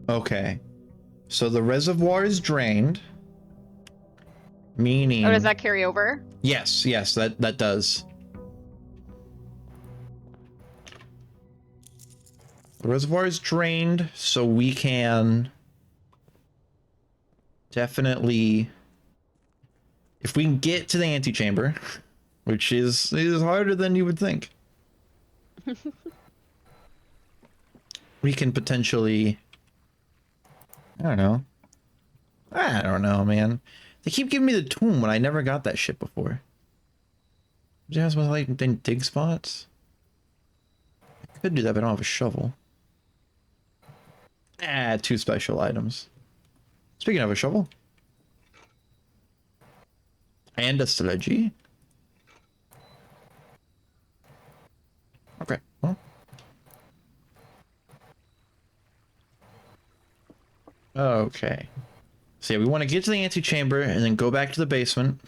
Okay. So the reservoir is drained, meaning... Oh, does that carry over? Yes, yes, that does. The reservoir is drained, so we can definitely, if we can get to the antechamber, which is harder than you would think, we can potentially, I don't know, man. They keep giving me the tomb when I never got that shit before. Just with like dig spots. I could do that, but I don't have a shovel. Ah, 2 special items. Speaking of a shovel. And a sledgy. Okay, well. Okay. So yeah, we want to get to the antechamber and then go back to the basement.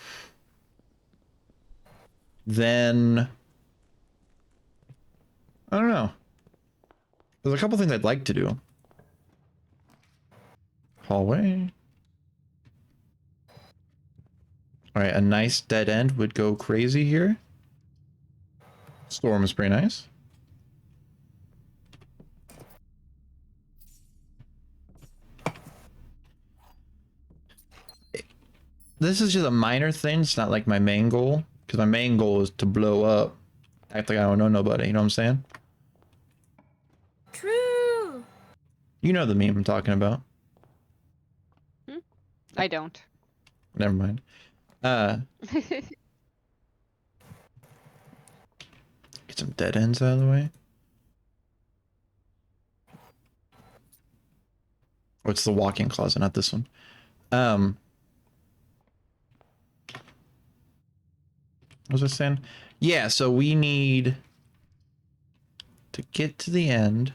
Then... I don't know. There's a couple things I'd like to do. Hallway. Alright, a nice dead end would go crazy here. Storm is pretty nice. This is just a minor thing. It's not like my main goal. Because my main goal is to blow up. Act like I don't know nobody. You know what I'm saying? True. You know the meme I'm talking about. I don't. Never mind. Get some dead ends out of the way. Oh, it's the walk-in closet, not this one. What was I saying? Yeah, so we need to get to the end.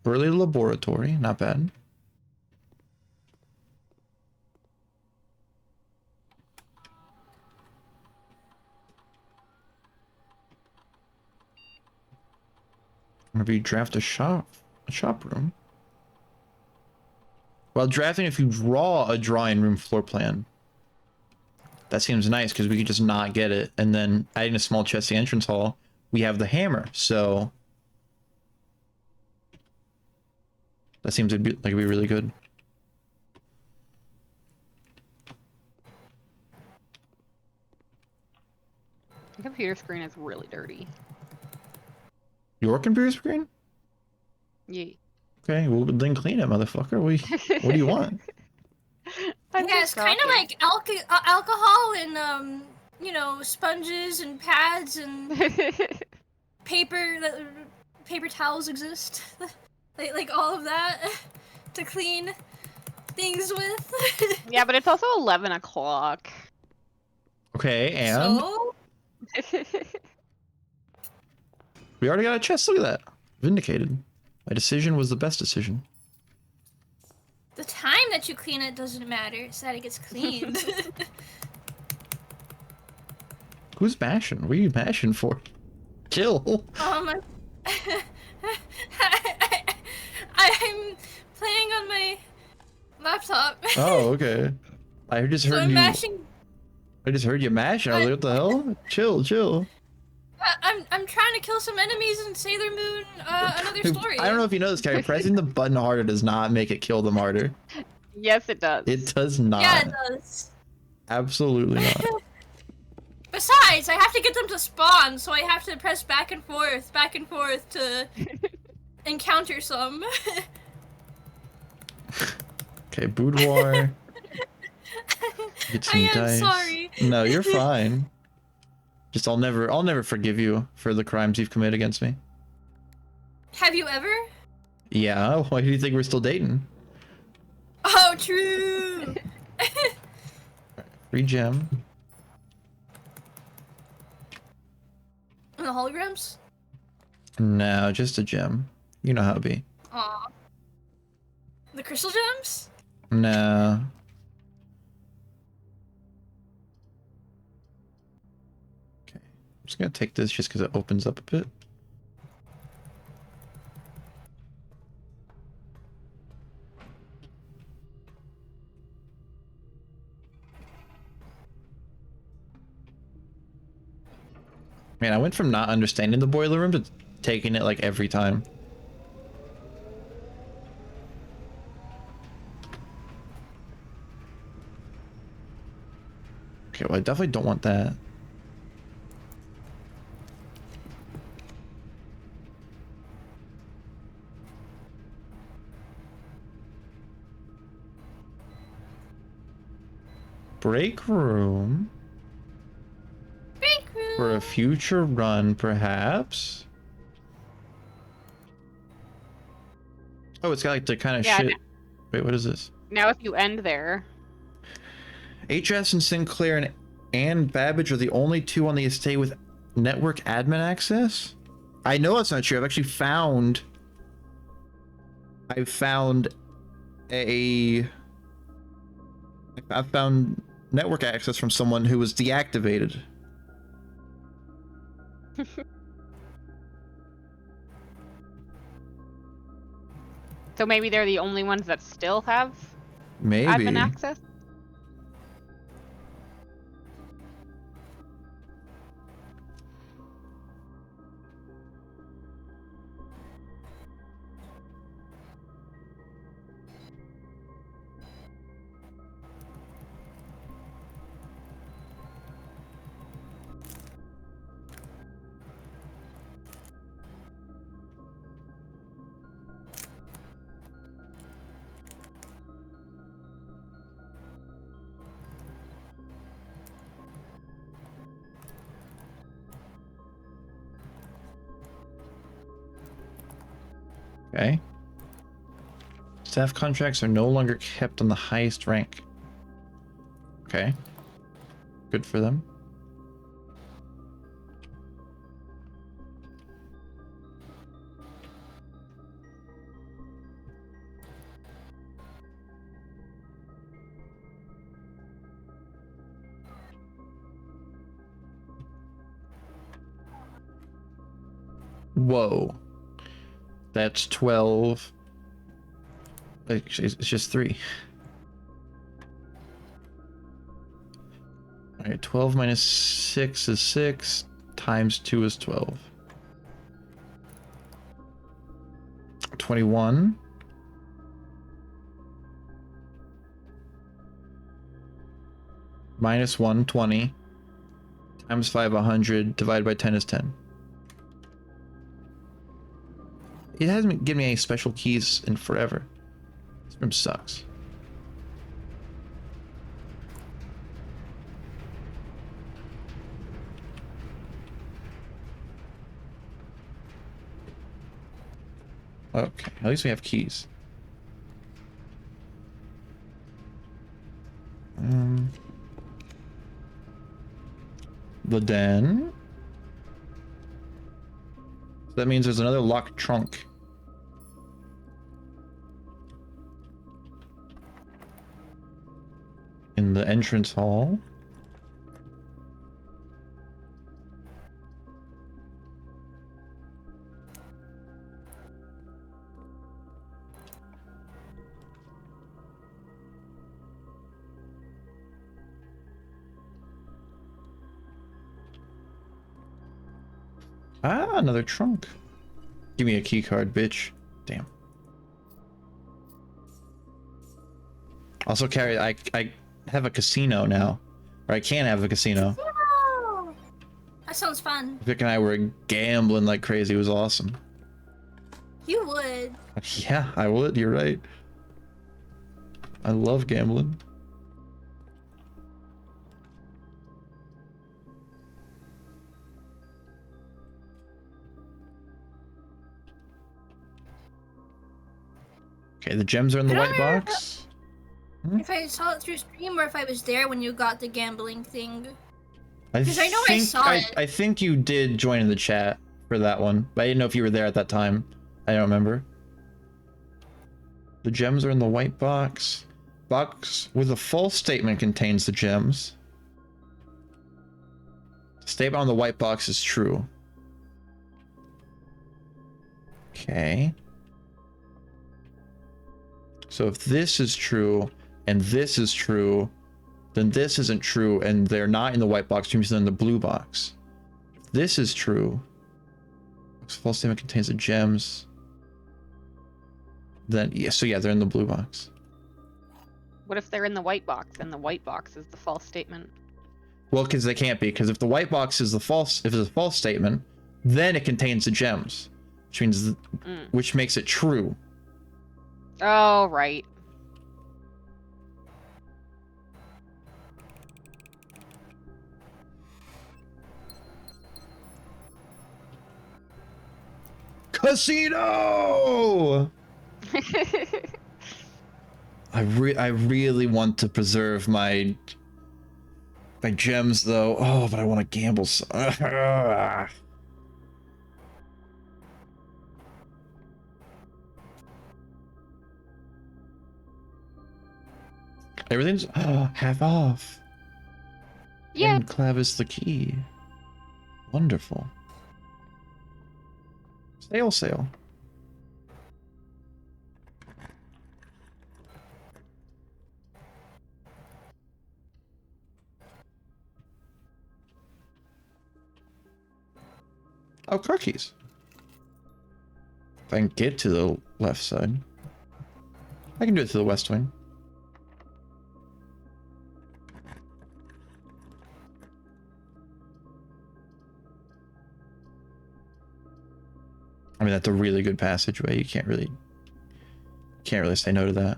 Early laboratory, not bad. Maybe draft a shop room. While drafting, if you draw a drawing room floor plan, that seems nice because we could just not get it. And then adding a small chest to the entrance hall, we have the hammer. So that seems like it'd be really good. The computer screen is really dirty. Your computer screen? Yeah. Okay, well then clean it, motherfucker. What do you want? Yeah, it's kind of like alcohol and you know, sponges and pads and paper towels exist, like all of that to clean things with. Yeah, but it's also 11 o'clock. Okay, and So we already got a chest. Look at that. Vindicated. My decision was the best decision. the time that you clean it doesn't matter. It's that it gets cleaned. Who's mashing? What are you mashing for? Chill. I'm playing on my laptop. Oh, okay. I just So heard I'm you. mashing. I just heard you mashing. I was like, what the hell? Chill. I'm trying to kill some enemies in Sailor Moon. Another story. I don't know if you know this, Carrie. Pressing the button harder does not make it kill them harder. Yes, it does. It does not. Yeah, it does. Absolutely not. Besides, I have to get them to spawn, so I have to press back and forth to encounter some. Okay, boudoir. Get some I am dice. sorry. No, you're fine. Just I'll never forgive you for the crimes you've committed against me. Have you ever? Yeah, why do you think we're still dating? Oh, true. Free gem. And the holograms? No, just a gem. You know how it be. Aw. The crystal gems? No. Okay. I'm just gonna take this just because it opens up a bit. Man, I went from not understanding the boiler room to taking it like every time. Okay, well, I definitely don't want that. Break room Break room. for a future run, perhaps. Oh, it's got like the kind of Yeah, shit. Wait, what is this? Now if you end there, HS and Sinclair and Ann Babbage are the only two on the estate with network admin access? I know that's not true. I've actually found... I've found network access from someone who was deactivated. so maybe they're the only ones that still have Maybe. admin access. Okay. Staff contracts are no longer kept on the highest rank. Okay. Good for them. Whoa. That's 12. Actually, it's just 3. Alright, 12 minus 6 is 6. Times 2 is 12. 21. Minus 1, 20. Times 5, 100. Divided by 10 is 10. It hasn't given me any special keys in forever. This room sucks. Okay, at least we have keys. The den. So that means there's another locked trunk. In the entrance hall. Ah, another trunk. Give me a key card, bitch. Damn. Also carry, I have a casino now. Or I can have a casino. No! That sounds fun. Vic and I were gambling like crazy. It was awesome. You would. Yeah, I would. You're right. I love gambling. Okay, the gems are in the white box. If I saw it through stream or if I was there when you got the gambling thing. I 'Cause I know I saw it. I think you did join in the chat for that one, but I didn't know if you were there at that time. I don't remember. The gems are in the white box. Box with a false statement contains the gems. The statement on the white box is true. Okay. So if this is true and this is true, then this isn't true and they're not in the white box, which means they're in the blue box. If this is true, false statement contains the gems. Then yeah, so yeah, they're in the blue box. What if they're in the white box and the white box is the false statement? Well, because they can't be, because if the white box is the false, if it's a false statement, then it contains the gems, which means, which makes it true. Oh, right. Casino! I really want to preserve my gems though. Oh, but I want to gamble. Everything's half off. Yeah. And Clavis the key. Wonderful. Sale. Oh, car keys. If I can get to the left side. I can do it to the west wing. I mean, that's a really good passageway. You can't really say no to that.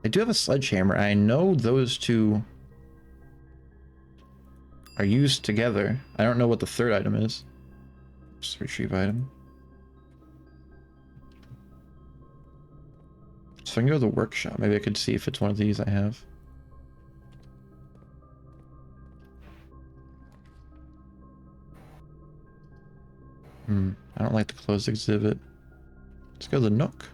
I do have a sledgehammer. I know those two are used together. I don't know what the third item is. Just retrieve item. So I can go to the workshop. Maybe I could see if it's one of these I have. I don't like the closed exhibit. Let's go to the Nook.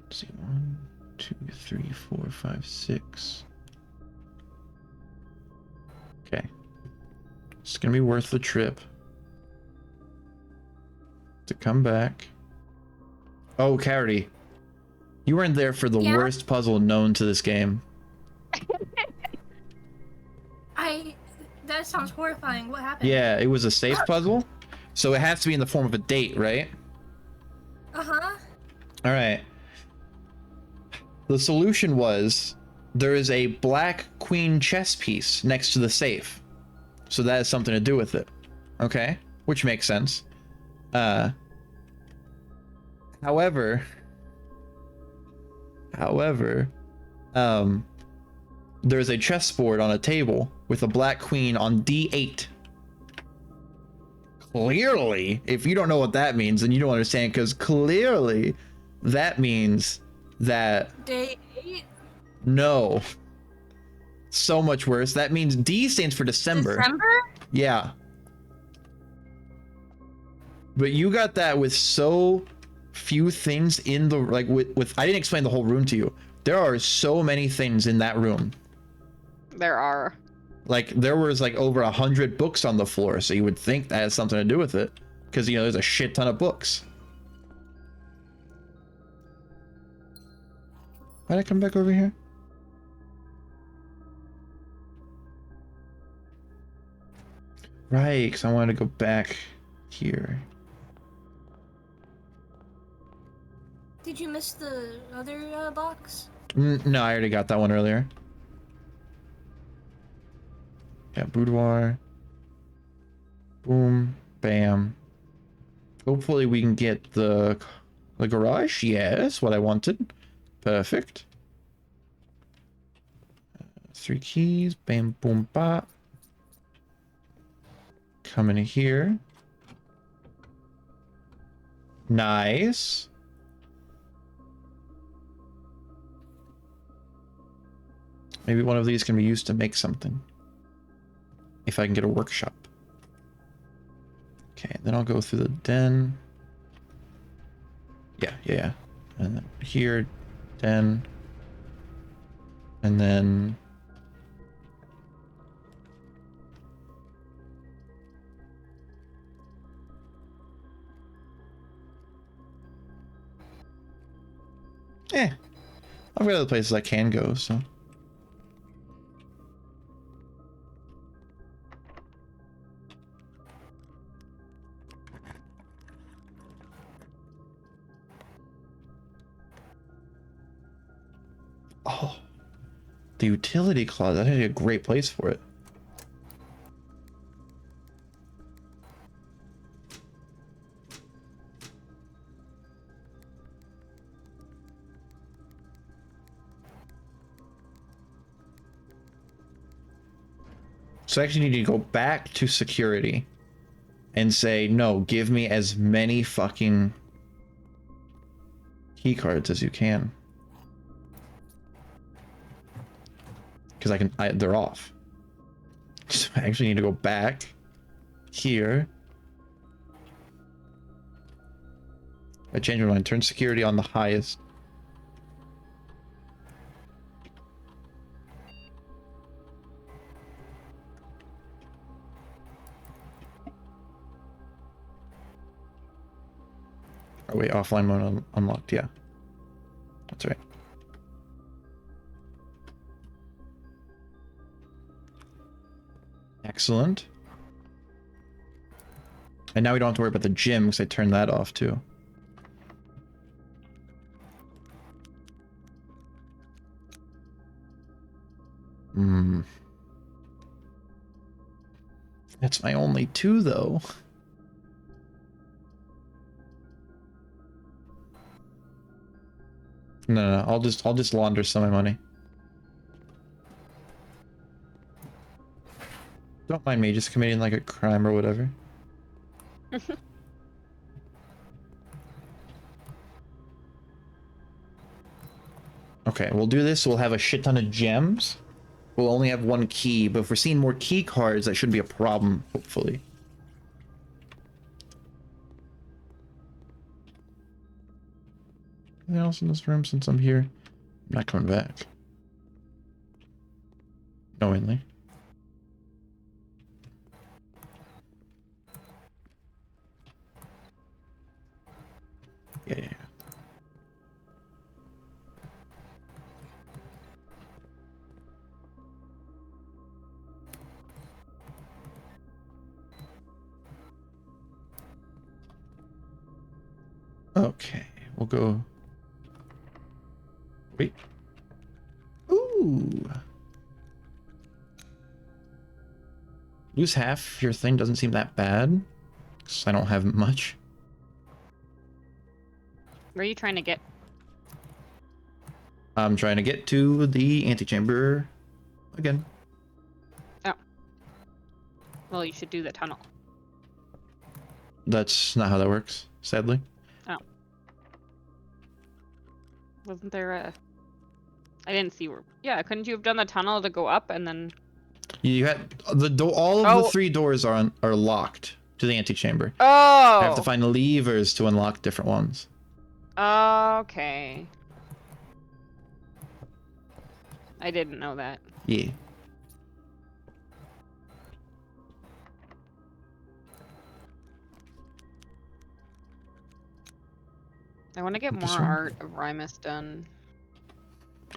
Let's see, 1, 2, 3, 4, 5, 6. Okay. It's gonna be worth the trip to come back. Oh, Carity. You weren't there for the worst puzzle known to this game. That sounds horrifying. What happened? Yeah, it was a safe puzzle. So it has to be in the form of a date, right? Uh-huh. All right. The solution was there is a black queen chess piece next to the safe. So that has something to do with it. Okay? Which makes sense. However, there's a chessboard on a table with a black queen on D8. Clearly, if you don't know what that means, then you don't understand, because clearly that means that... Day 8? No. So much worse. That means D stands for December. December? Yeah. But you got that with so few things in the... Like, with I didn't explain the whole room to you. There are so many things in that room. There are. Like, there was like over 100 books on the floor, so you would think that has something to do with it. Because, you know, there's a shit ton of books. Why'd I come back over here? Right, because I wanted to go back here. Did you miss the other box? No, I already got that one earlier. Yeah, boudoir. Boom, bam. Hopefully we can get the garage. Yes, what I wanted. Perfect. 3 keys. Bam, boom, bop. Come in here. Nice. Maybe one of these can be used to make something. If I can get a workshop. Okay, then I'll go through the den. Yeah. And then here, den. And then... I've got other places I can go, so... Oh, the utility closet. That'd be a great place for it. So I actually need to go back to security and say, no, give me as many fucking key cards as you can. Because they're off. So I actually need to go back here. I changed my mind. Turn security on the highest. Oh wait, offline mode unlocked. Yeah, that's right. Excellent. And now we don't have to worry about the gym because I turned that off too. That's my only two though. No, I'll just launder some of my money. Don't mind me just committing like a crime or whatever. Okay, we'll do this. We'll have a shit ton of gems. We'll only have one key, but if we're seeing more key cards, that shouldn't be a problem, hopefully. Anything else in this room since I'm here? I'm not coming back. Knowingly. Yeah. Okay, we'll go. Wait. Ooh. Lose half your thing doesn't seem that bad. Because I don't have much. Where are you trying to get? I'm trying to get to the antechamber again. Oh. Well, you should do the tunnel. That's not how that works, sadly. Oh. Wasn't there a... I didn't see where... Yeah, couldn't you have done the tunnel to go up and then... You had the door. All of the 3 doors are locked to the antechamber. Oh! I have to find levers to unlock different ones. Okay. I didn't know that. Yeah. I want to get This more one? art of Rymus done.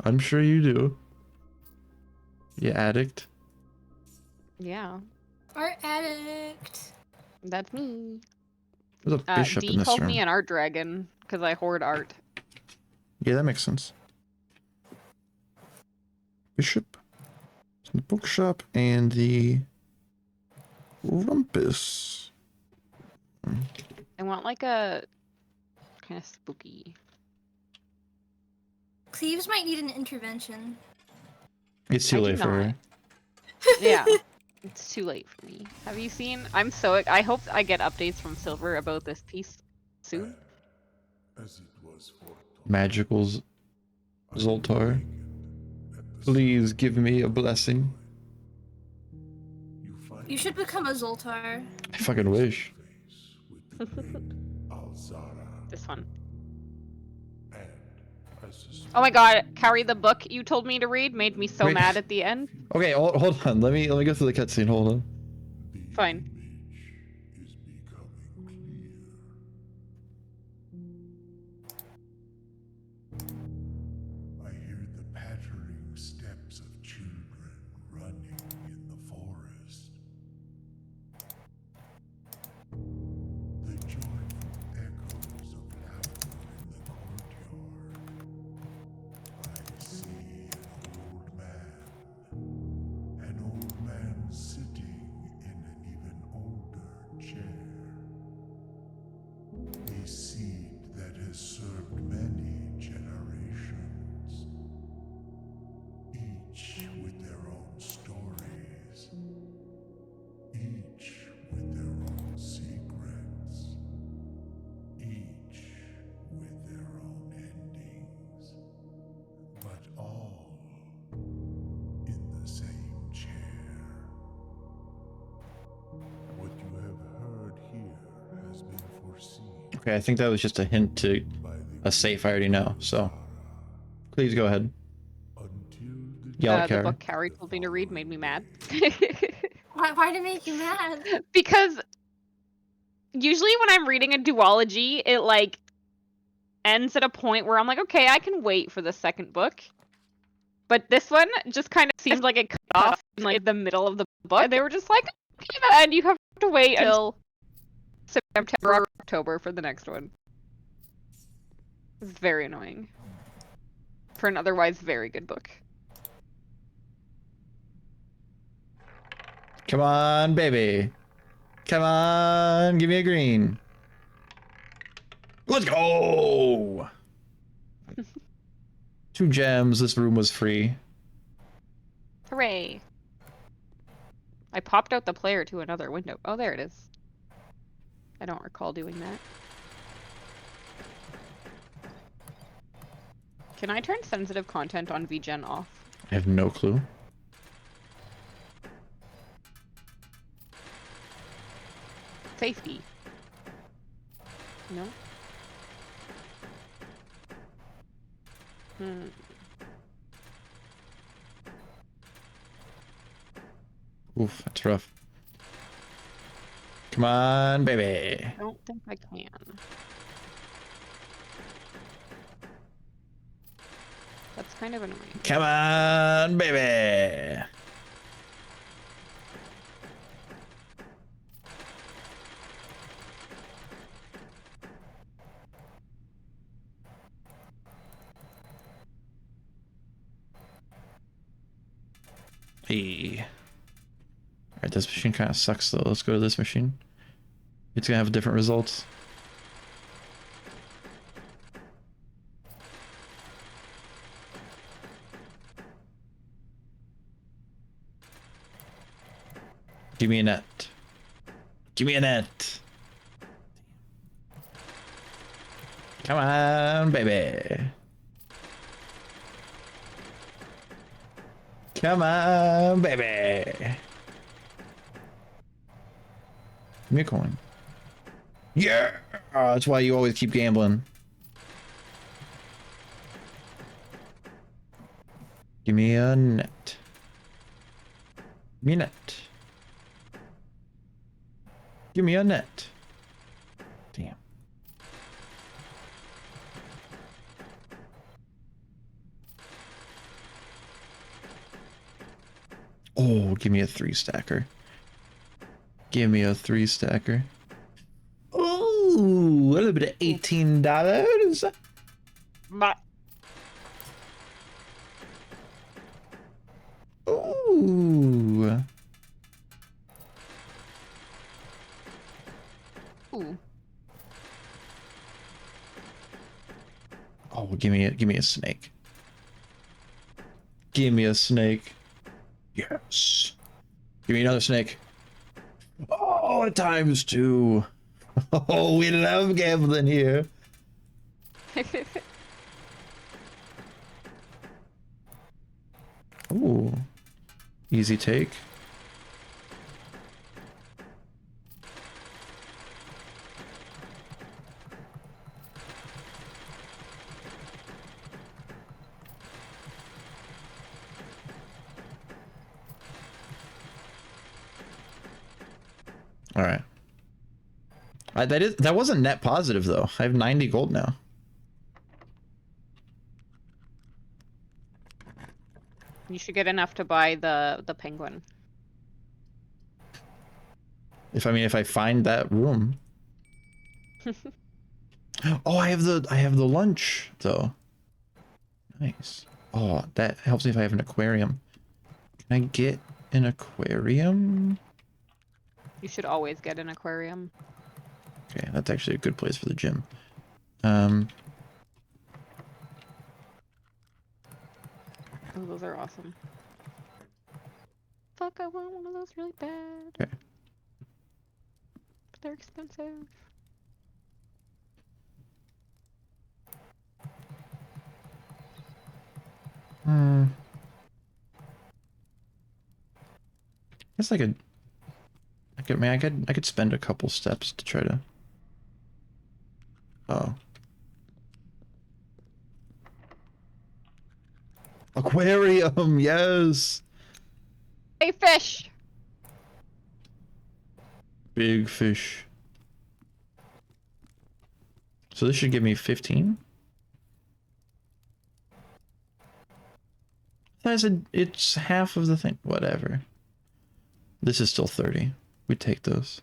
I'm sure you do. You addict. Yeah, Art addict. that's me. There's a bishop D in this called room. me an art dragon because I hoard art. Yeah, that makes sense. Bishop. The bookshop and the rumpus. I want like a kind of spooky. Cleves might need an intervention. It's too I do late for her. not. Yeah, it's too late for me. Have you seen? I hope I get updates from Silver about this piece soon. As it was foretold, Magical Zoltar. Please give me a blessing. you find You should become a Zoltar. I fucking wish. face with the great Alzara, This one. and I suspect Oh my god, Carrie, the book you told me to read made me so Wait. mad at the end. Okay, hold on. Let me go through the cutscene. Hold on. the Fine. image is becoming clear. I hear the pattering steps of children running in the forest. The joyful echoes of laughter in the courtyard. I see has served many generations, each with their own stories, each with their own secrets, each with their own endings, but all in the same chair. What you have heard here has been foreseen Okay, I think that was just a hint to by the a safe I already know, so please go ahead. until the Yell at The Kara. book Carrie told me to read made me mad. Why did it make you mad? Because usually when I'm reading a duology, it like ends at a point where I'm like, okay, I can wait for the second book. But this one just kind of seems like it cut off in like the middle of the book. And they were just like, okay, and you have to wait until September or October for the next one. It's very annoying. For an otherwise very good book. Come on, baby. Come on, give me a green. Let's go! 2 gems, this room was free. Hooray! I popped out the player to another window. Oh, there it is. I don't recall doing that. Can I turn sensitive content on VGen off? I have no clue. Safety. No? Hmm. Oof, that's rough. Come on, baby. I don't think I can. That's kind of annoying. Come on, baby. Hey. Alright, this machine kind of sucks though. Let's go to this machine. It's gonna have different results. Give me a net. Give me a net. Come on, baby. Come on, baby. Give me a coin. Yeah! Oh, that's why you always keep gambling. Give me a net. Give me a net. Give me a net. Damn. Oh, give me a 3-stacker. Give me a 3-stacker. Ooh, a little bit of $18. But Ooh. ooh. Oh, give me a snake. Give me a snake. Yes. Give me another snake. Oh, times 2. Oh, we love gambling here. Ooh. Easy take. All right. That wasn't net positive though. I have 90 gold now. You should get enough to buy the penguin. If I find that room. Oh, I have the lunch though. Nice. Oh, that helps me if I have an aquarium. Can I get an aquarium? You should always get an aquarium. Okay, that's actually a good place for the gym. Oh, those are awesome. Fuck, I want one of those really bad. Okay. But they're expensive. Hmm. Guess I could spend a couple steps to try to. Oh. Aquarium, yes. Hey, fish! Big fish. So this should give me 15. It's half of the thing. Whatever. This is still 30. We take those.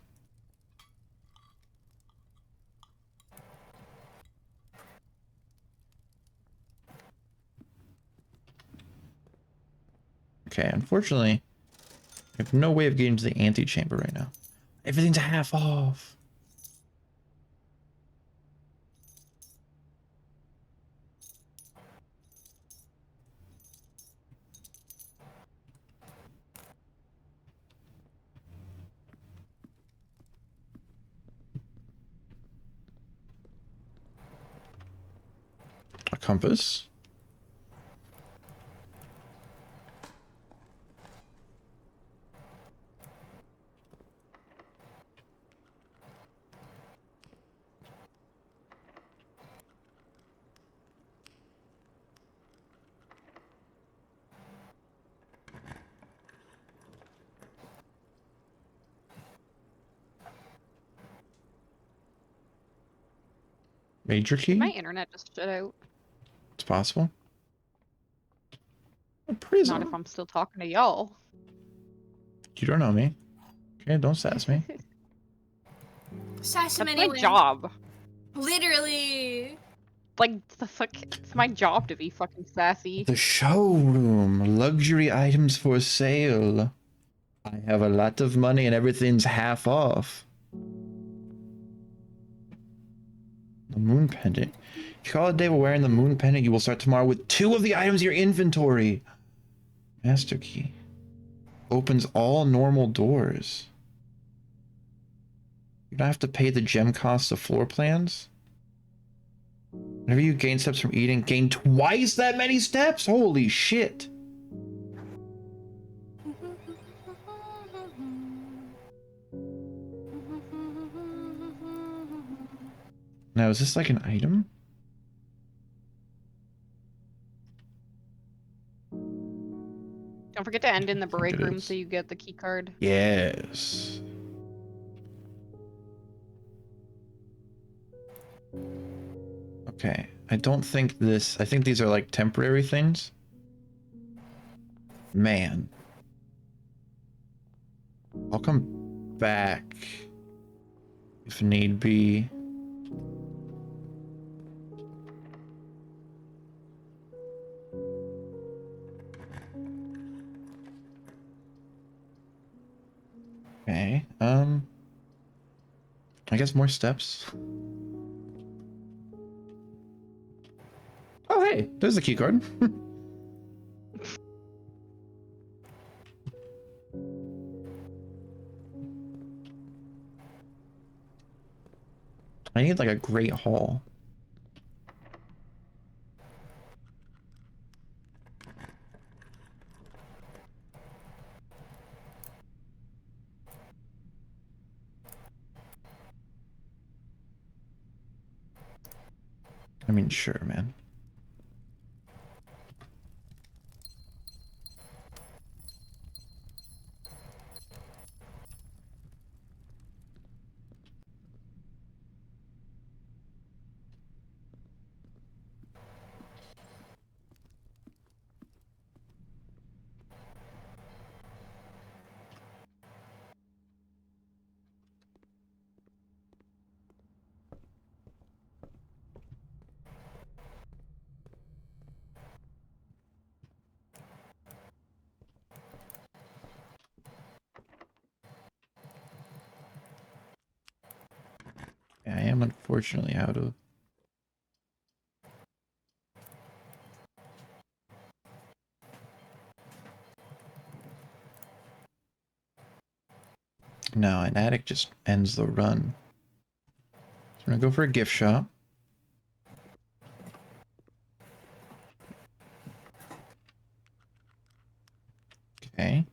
Okay, unfortunately, I have no way of getting to the antechamber right now. Everything's half off. A compass. Major key? My internet just shut out. It's possible. A Not prism. if I'm still talking to y'all. You don't know me. Okay, don't sass me. Sass him That's anyway. my job. Literally. Like, the fuck? It's my job to be fucking sassy. The showroom. Luxury items for sale. I have a lot of money and everything's half off. The moon pendant. If you call it a day while wearing the moon pendant, you will start tomorrow with 2 of the items in your inventory. Master key. Opens all normal doors. You don't have to pay the gem cost of floor plans. Whenever you gain steps from eating, gain twice that many steps? Holy shit. Now, is this like an item? Don't forget to end in the think break it room is. so you get the key card. Yes. Okay, I don't think this... I think these are like temporary things. Man. I'll come back if need be. Okay, I guess more steps. Oh, hey, there's the key card. I need like a great hall. I mean, sure, man. Yeah, I am unfortunately out of... No, an attic just ends the run. So I'm gonna go for a gift shop. Okay.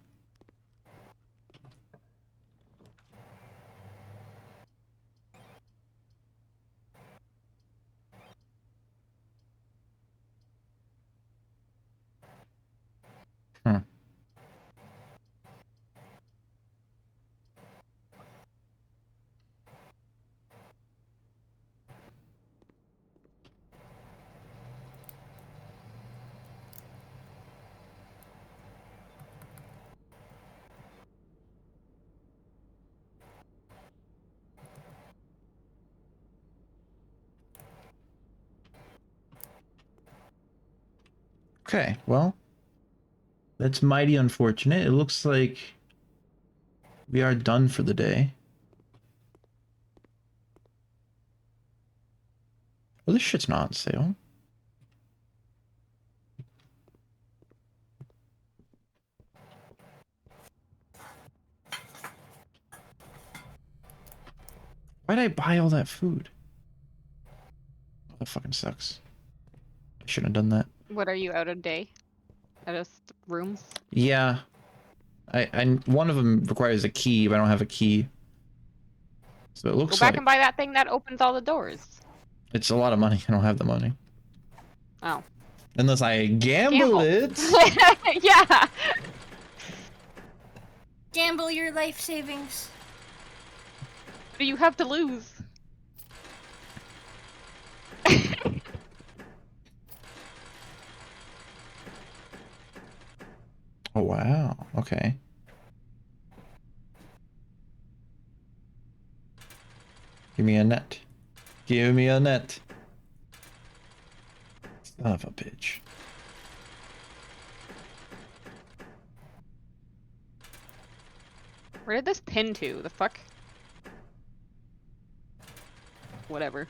Hmm. Okay, well, that's mighty unfortunate. It looks like we are done for the day. Well, this shit's not on sale. Why'd I buy all that food? That fucking sucks. I shouldn't have done that. What are you out of day? Out of rooms? Yeah. I one of them requires a key, but I don't have a key. So it Go looks back like and buy that thing that opens all the doors. it's a lot of money. I don't have the money. Oh. Unless I gamble it. Yeah. Gamble your life savings. What do you have to lose? Oh, wow. Okay. Give me a net. Give me a net. Son of a bitch. Where did this pin to? The fuck? Whatever.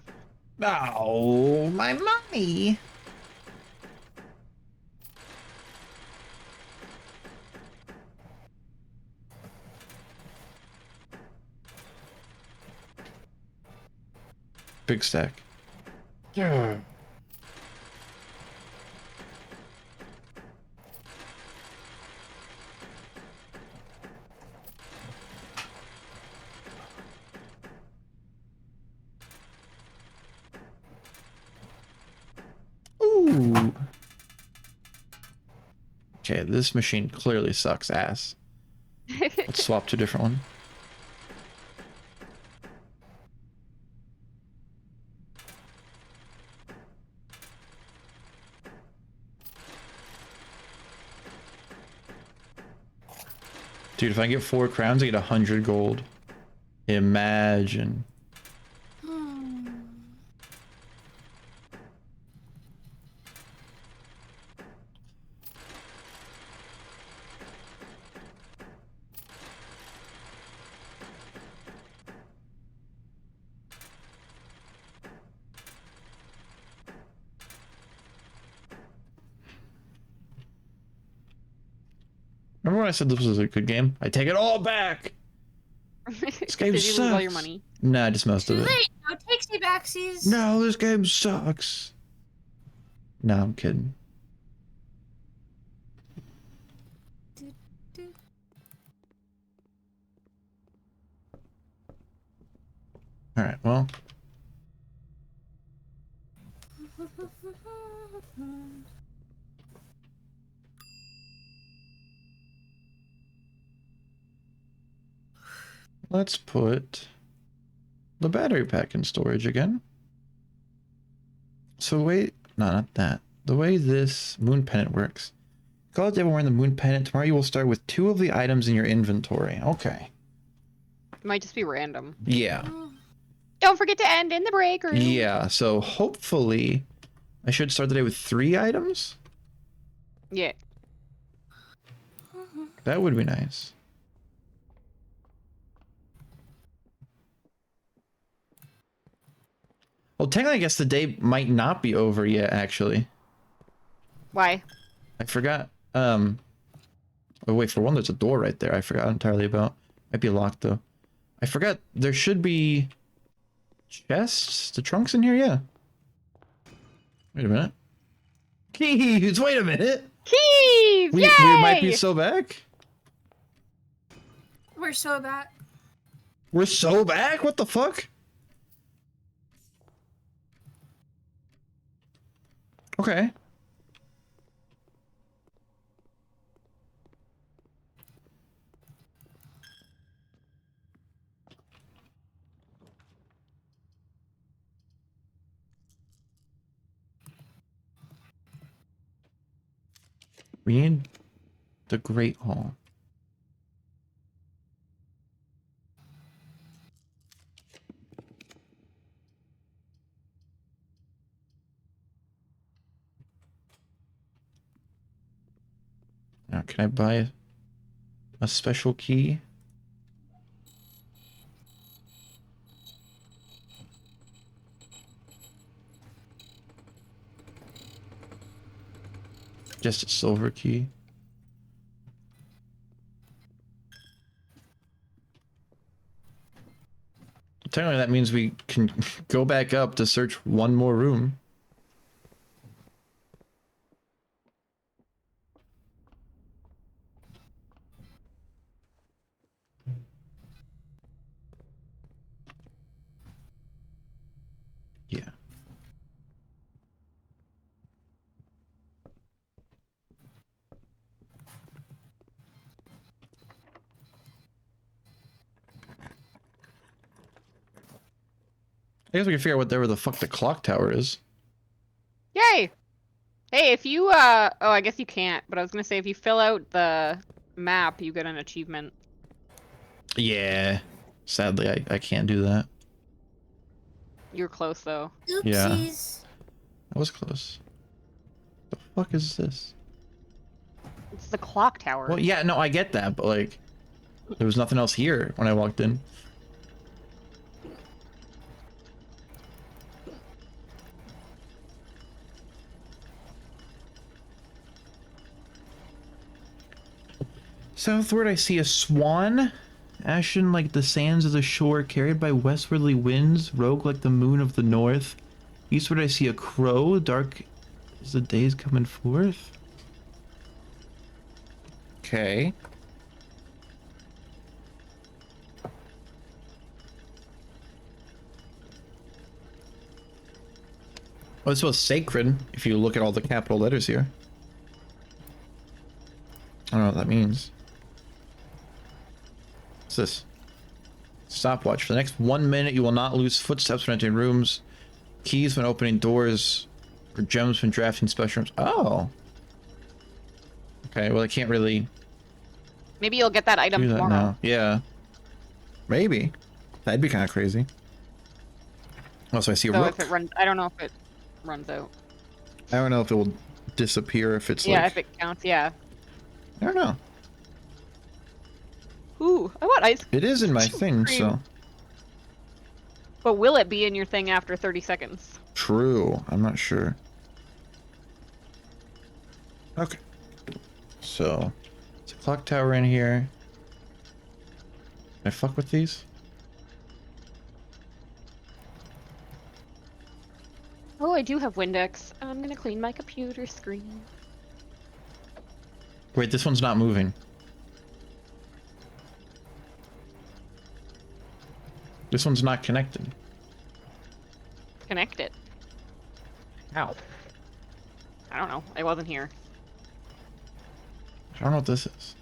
Oh, my money. Big stack. Yeah. Ooh. Okay, this machine clearly sucks ass. Let's swap to a different one. Dude, if I get 4 crowns, I get 100 gold. Imagine. Remember when I said this was a good game? I take it all back! This game Did you lose all your sucks. money? Nah, just most Too of it. late. No takesy backsies. No, this game sucks. No, I'm kidding. Alright, well. Let's put the battery pack in storage again. So wait, no, not that. The way this moon pendant works. Call it devil wearing the moon pendant. Tomorrow you will start with 2 of the items in your inventory. Okay. It might just be random. Yeah. Don't forget to end in the break room. Yeah, so hopefully I should start the day with 3 items. Yeah. That would be nice. Well, technically, I guess the day might not be over yet, actually. Why? I forgot. Oh, wait, for one, there's a door right there I forgot entirely about. Might be locked, though. I forgot there should be chests. The trunks in here, yeah. Wait a minute. Keys. Wait a minute. Keys! We Yay! might be so back. We're so bad. We're so back. What the fuck? Okay. We need the Great Hall. Now, can I buy a special key? Just a silver key. Technically, that means we can go back up to search one more room. Yeah. I guess we can figure out whatever the fuck the clock tower is. Yay! Hey, if you, oh, I guess you can't, but I was gonna say if you fill out the map, you get an achievement. Yeah. Sadly, I can't do that. You're close, though. Yeah. Oopsies. That was close. The fuck is this? It's the clock tower. Well, yeah, no, I get that, but like, there was nothing else here when I walked in. Southward, I see a swan, ashen like the sands of the shore, carried by westwardly winds, rogue like the moon of the north. Eastward, I see a crow, dark as the days coming forth. Okay. Oh, this was sacred, if you look at all the capital letters here. I don't know what that means. What's this? Stopwatch. For the next 1 minute, you will not lose footsteps when entering rooms, keys when opening doors, or gems when drafting special rooms. Oh. Okay, well, I can't really Maybe you'll get that item do that tomorrow. now. Yeah. Maybe. That'd be kind of crazy. Also, I see a So rook. if it runs, I don't know if it runs out. I don't know if it will disappear if it's Yeah, like... if it counts, yeah. I don't know. Ooh, I want ice. It is in my thing, cream. so... But will it be in your thing after 30 seconds? True. I'm not sure. Okay. So, it's a clock tower in here. Can I fuck with these? Oh, I do have Windex. I'm gonna clean my computer screen. Wait, this one's not moving. This one's not connected. Connect it. How? I don't know. I wasn't here. I don't know what this is.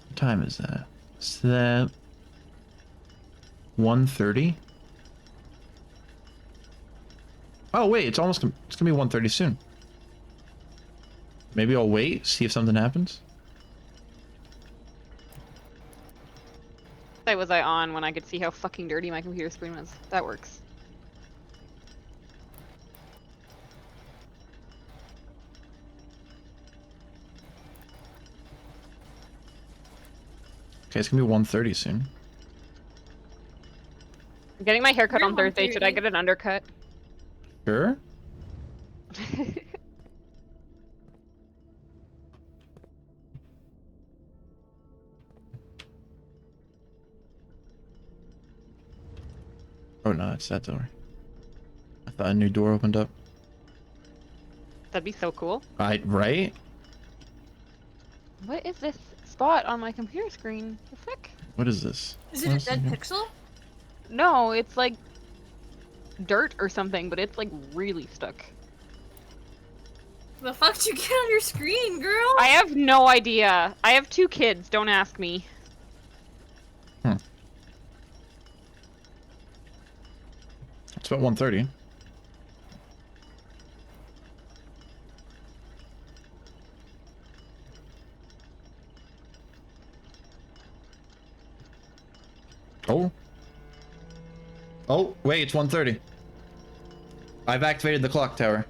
What time is that? Is that 1:30? Oh wait, it's almost it's gonna be 1:30 soon. Maybe I'll wait, see if something happens. Why was I on when I could see how fucking dirty my computer screen was? That works. Okay, it's gonna be 1:30 soon. I'm getting my haircut You're on Thursday. Should I 1:30. get an undercut? Sure. Oh no, it's that door. I thought a new door opened up. That'd be so cool. Right? What is this spot on my computer screen? The frick? What is this? Is it a dead pixel? No, it's like dirt or something, but it's like really stuck. The fuck did you get on your screen, girl? I have no idea. I have 2 kids, don't ask me. It's about 1:30. Oh. Oh, wait, it's 1:30. I've activated the clock tower.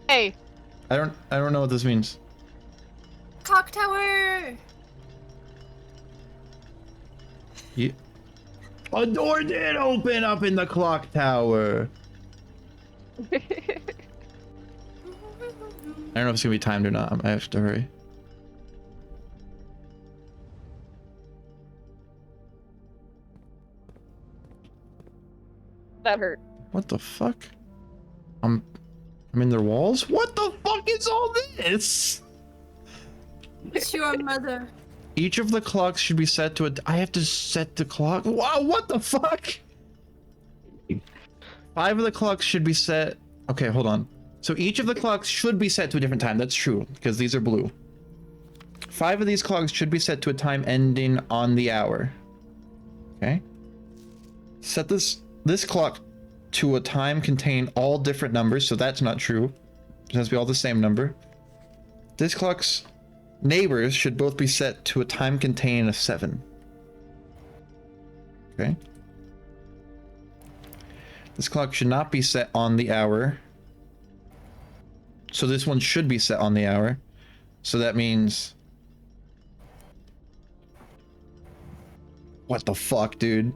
Hey, I don't know what this means. Clock tower! Yeah. A door did open up in the clock tower. I don't know if it's gonna be timed or not. I have to hurry. that hurt. What the fuck? I'm in their walls? What the fuck is all this? It's your mother. Each of the clocks should be set to a... I have to set the clock? Wow, what the fuck? 5 of the clocks should be set... Okay, hold on. So each of the clocks should be set to a different time. That's true, because these are blue. 5 of these clocks should be set to a time ending on the hour. Okay. Set this clock to a time contain all different numbers, so that's not true. It has to be all the same number. This clock's neighbors should both be set to a time containing a 7. Okay. This clock should not be set on the hour. So this one should be set on the hour. So that means... What the fuck, dude?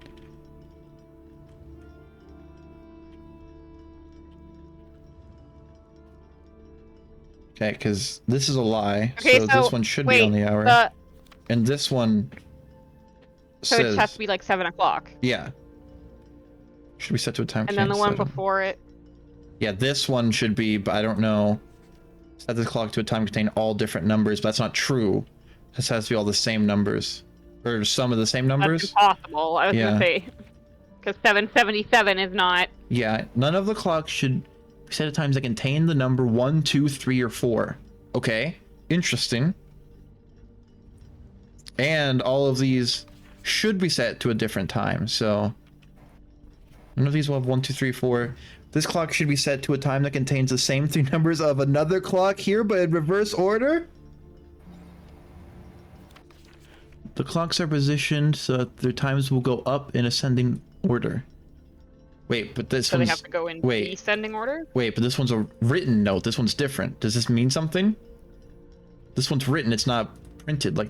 Okay, because this is a lie. Okay, so so this one should wait, be on the hour. And this one So says... it has to be like 7 o'clock. Yeah. Should be set to a time. And then the one 7. before it. Yeah, this one should be, but I don't know. Set the clock to a time contain all different numbers, but that's not true. This has to be all the same numbers. Or some of the same That's numbers. impossible. I was Yeah. gonna say. Because 777 is not. Yeah, none of the clocks should be set at times that contain the number 1, 2, 3, or 4. Okay, interesting. And all of these should be set to a different time, so... None of these will have 1, 2, 3, 4. This clock should be set to a time that contains the same 3 numbers of another clock here, but in reverse order? The clocks are positioned so that their times will go up in ascending order. Wait, but this So they one's... have to go in wait. descending order? Wait, but this one's a written note. This one's different. Does this mean something? This one's written. It's not printed like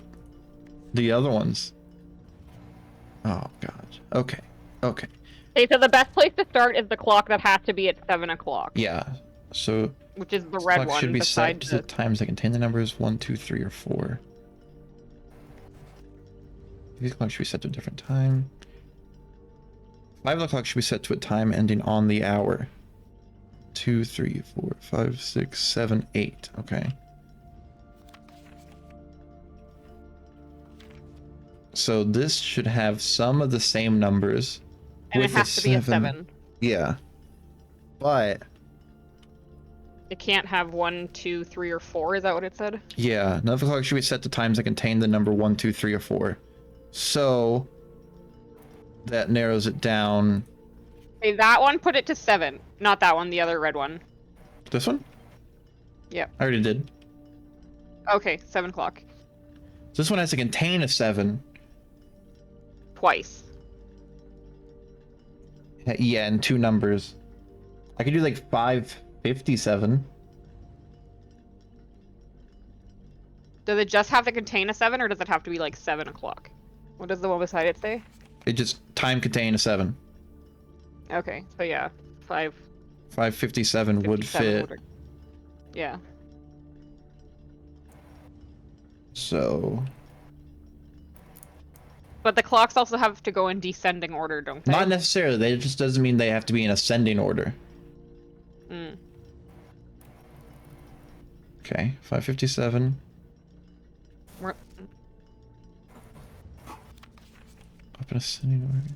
the other ones. Oh, God. Okay. Okay. Okay, so the best place to start is the clock that has to be at 7 o'clock. Yeah. So... Which is the this red clock one. should be set besides to the times that contain the numbers 1, 2, 3, or 4. These clocks should be set to a different time. 5 o'clock should be set to a time ending on the hour. 2, 3, 4, 5, 6, 7, 8. Okay. So this should have some of the same numbers. And it with a has to be a 7. Yeah. But, It can't have 1, 2, 3, or 4. Is that what it said? yeah, none of the clocks should be set to times that contain the number 1, 2, 3, or 4. So, that narrows it down. Okay, that one, put it to 7. Not that one, the other red one. This one? Yep. I already did. Okay, 7 o'clock. This one has to contain a 7. Twice. Yeah, and 2 numbers. I could do like 557. Does it just have to contain a 7, or does it have to be like 7 o'clock? What does the one beside it say? It just time contain a 7. Okay, so yeah, 5. 557 would 57 fit. Yeah. So But the clocks also have to go in descending order, don't they? Not necessarily. That just doesn't mean they have to be in ascending order. Mm. Okay, 5:57. We're- Up in ascending order.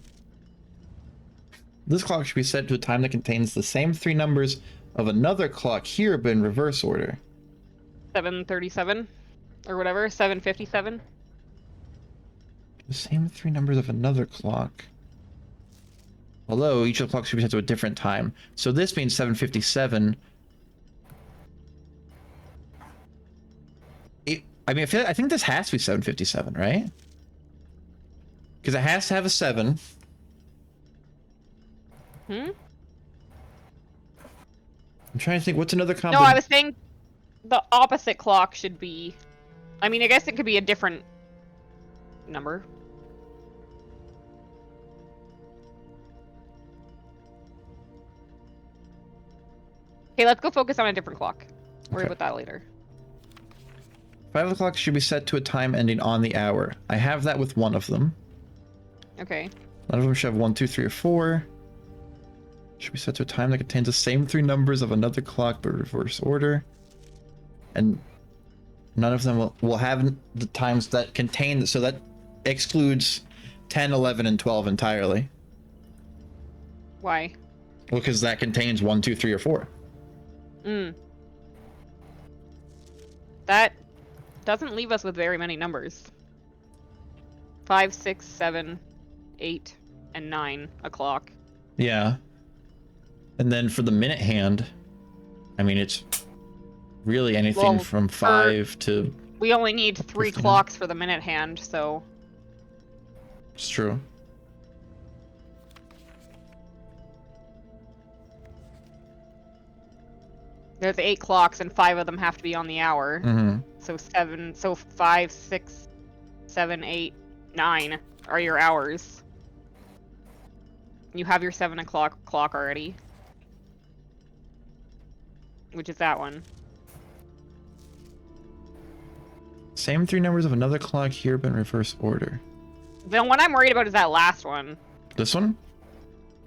This clock should be set to a time that contains the same three numbers of another clock here, but in reverse order. 7:37 or whatever, 7:57. The same three numbers of another clock. Although each of the clocks should be set to a different time. So this means 7:57. I think this has to be 7:57, right? Because it has to have a 7. Hmm? I'm trying to think, what's another No, combination? I was saying the opposite clock should be. I mean, I guess it could be a different number. Okay, let's go focus on a different clock. Worry Okay. about that later. 5 o'clock should be set to a time ending on the hour. I have that with one of them. Okay. None of them should have 1, 2, 3, or 4. Should be set to a time that contains the same three numbers of another clock but reverse order. And none of them will have the times that contain, so that excludes 10, 11, and 12 entirely. Why? Well, because that contains 1, 2, 3, or 4. Mm. That doesn't leave us with very many numbers. 5, 6, 7, 8, and 9 o'clock. Yeah. And then for the minute hand, I mean, it's really anything Well, from 5 to... We only need 3 59. clocks for the minute hand, so It's true. there's 8 clocks and 5 of them have to be on the hour. Mm-hmm. So 5, 6, 7, 8, 9 are your hours. You have your 7 o'clock clock already. Which is that one. Same three numbers of another clock here, but in reverse order. The one I'm worried about is that last one. This one?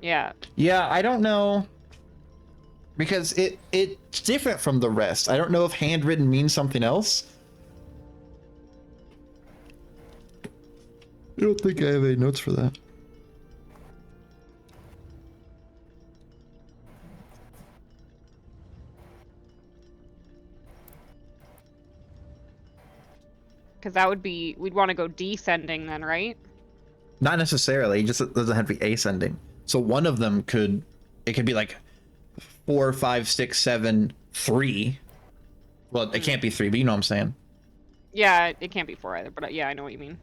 Yeah. Yeah, I don't know. Because it's different from the rest. I don't know if handwritten means something else. I don't think I have any notes for that. Because that would be, we'd want to go descending then, right? Not necessarily. It just doesn't have to be ascending. So one of them could be like 4, 5, 6, 7, 3. Well, it can't be 3, but you know what I'm saying. Yeah, it can't be 4 either, but yeah, I know what you mean.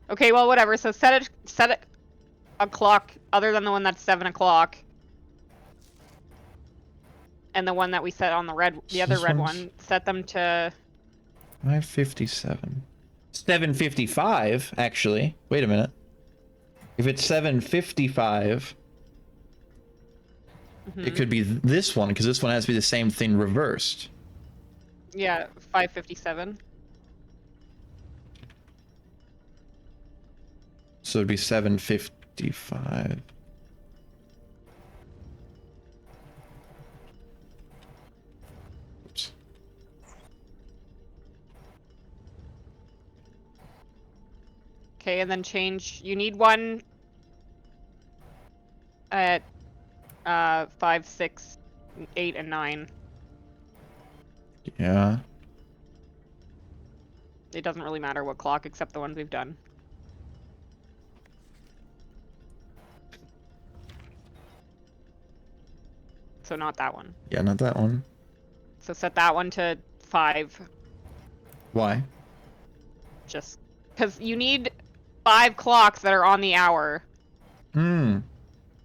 Okay, well, whatever. So set a clock other than the one that's 7 o'clock. And the one that we set on the other This red one's- one, set them to 5:57. 7:55, actually. Wait a minute. If it's 7:55, it could be this one, because this one has to be the same thing reversed. yeah, 5:57. So it'd be 7:55. Oops. Okay, and then change. You need one at 5, 6, 8, and 9. Yeah. It doesn't really matter what clock except the ones we've done. So not that one. Yeah, not that one. So set that one to 5, Why? just because you need 5 clocks that are on the hour. Hmm.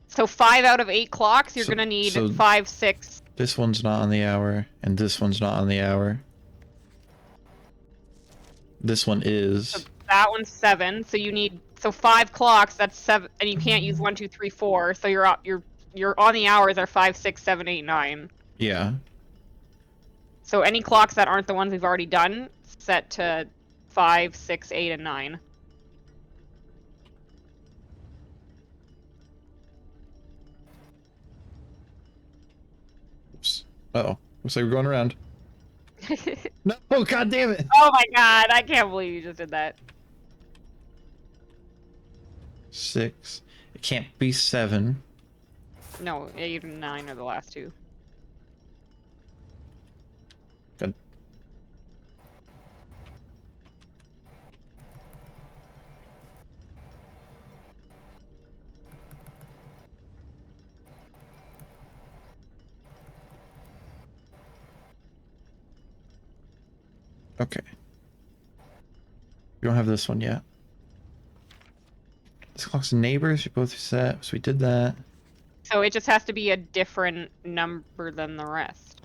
So 5 out of 8 clocks, you're So- gonna need so- 5, 6. This one's not on the hour, and this one's not on the hour. This one is. That one's 7. So you need 5 clocks. That's 7, and you can't use 1, 2, 3, 4. So you're on the hours are 5, 6, 7, 8, 9. Yeah. So any clocks that aren't the ones we've already done, set to 5, 6, 8, and 9. Uh-oh. Looks like we're going around. No, god damn it. Oh my god, I can't believe you just did that. 6. It can't be 7. No, 8 and 9 are the last two. Good. Okay. We don't have this one yet. This clock's neighbors. You're both set. So we did that. So it just has to be a different number than the rest.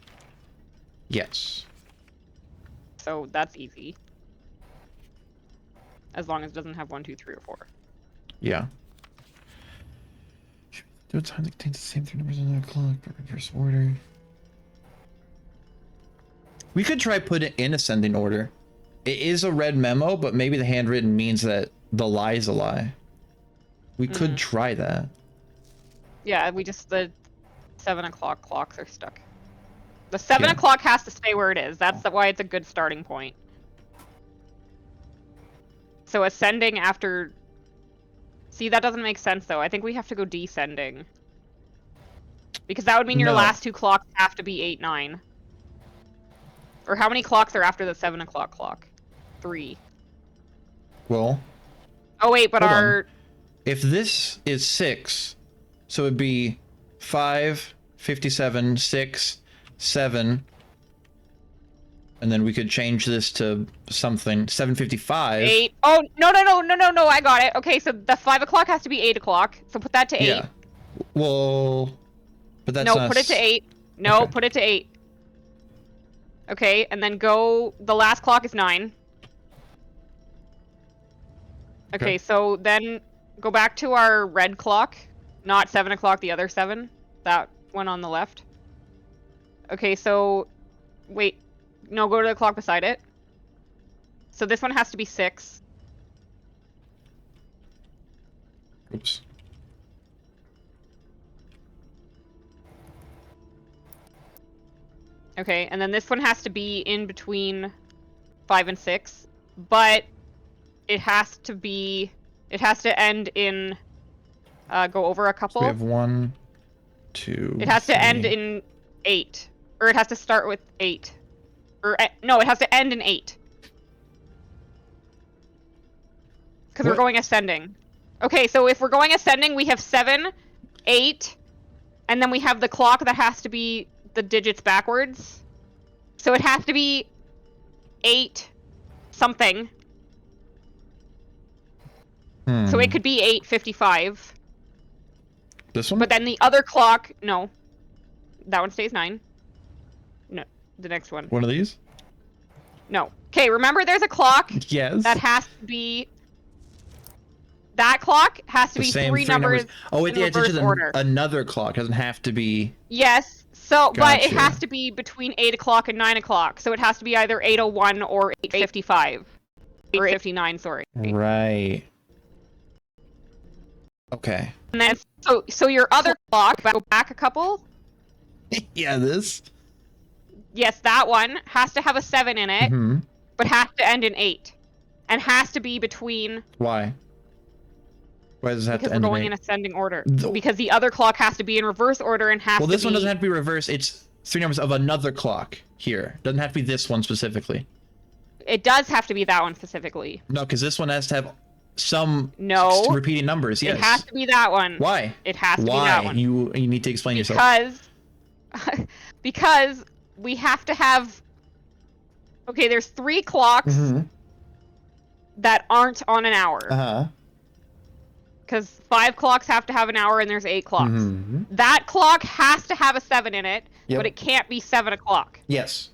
Yes. So that's easy. As long as it doesn't have 1, 2, 3, or 4. Yeah. Do a time that contains the same 3 numbers on the clock, but reverse order. We could try put it in ascending order. It is a red memo, but maybe the handwritten means that the lie is a lie. We could try that. Yeah, the 7 o'clock clocks are stuck. The 7 Yeah. o'clock has to stay where it is. That's why it's a good starting point. So ascending after... See, that doesn't make sense, though. I think we have to go descending. Because that would mean your No. last 2 clocks have to be 8, 9. Or how many clocks are after the 7 o'clock clock? 3. Well, Oh, wait, but Hold on. our... if this is 6, so it'd be 5, 57, 6, 7. And then we could change this to something. 7:55. 8. Oh, no, I got it. Okay, so the 5 o'clock has to be 8 o'clock. So put that to 8. Yeah. Well, but that's No, not put it to 8. No, Okay. put it to 8. Okay, and then go... The last clock is 9. Okay, so then go back to our red clock. Not 7 o'clock, the other 7. That one on the left. Okay, so... Wait. No, go to the clock beside it. So this one has to be 6. Oops. Okay, and then this one has to be in between 5 and 6. But it has to be... It has to end in... go over a couple. So we have 1, 2. It has to 3. end in 8. Or it has to start with 8. Or, no, it has to end in 8. Because we're What? going ascending. Okay, so if we're going ascending, we have 7, 8, and then we have the clock that has to be the digits backwards. So it has to be 8 something. So it could be 8:55. This one? But then the other clock, no. That one stays 9. No, the next one. One of these? No. Okay, remember there's a clock Yes. that has to be... That clock has to The be same 3 numbers Oh, wait, in yeah, it's reverse just order. another clock. It doesn't have to be. Yes, so, but it Gotcha. has to be between 8 o'clock and 9 o'clock. So it has to be either 8:01 or 8:55. Or 8:59, sorry. Right. Okay. And then, so your other clock, go back a couple. Yeah, this. Yes, that one has to have a 7 in it, Hmm. but has to end in 8. And has to be between... Why? Why does it have Because to we're end going in in 8? ascending order. The- Because the other clock has to be in reverse order and has Well, to this be... one doesn't have to be reversed. It's 3 numbers of another clock here. Doesn't have to be this one specifically. It does have to be that one specifically. No, because this one has to have some No. repeating numbers. Yes. It has to be that one. Why? It has to Why? be that one. You need to explain yourself. Because... because we have to have... Okay, there's 3 clocks Mhm. that aren't on an hour. Uh-huh. Because 5 clocks have to have an hour and there's 8 clocks. Mhm. That clock has to have a 7 in it, Yep. but it can't be 7 o'clock. Yes.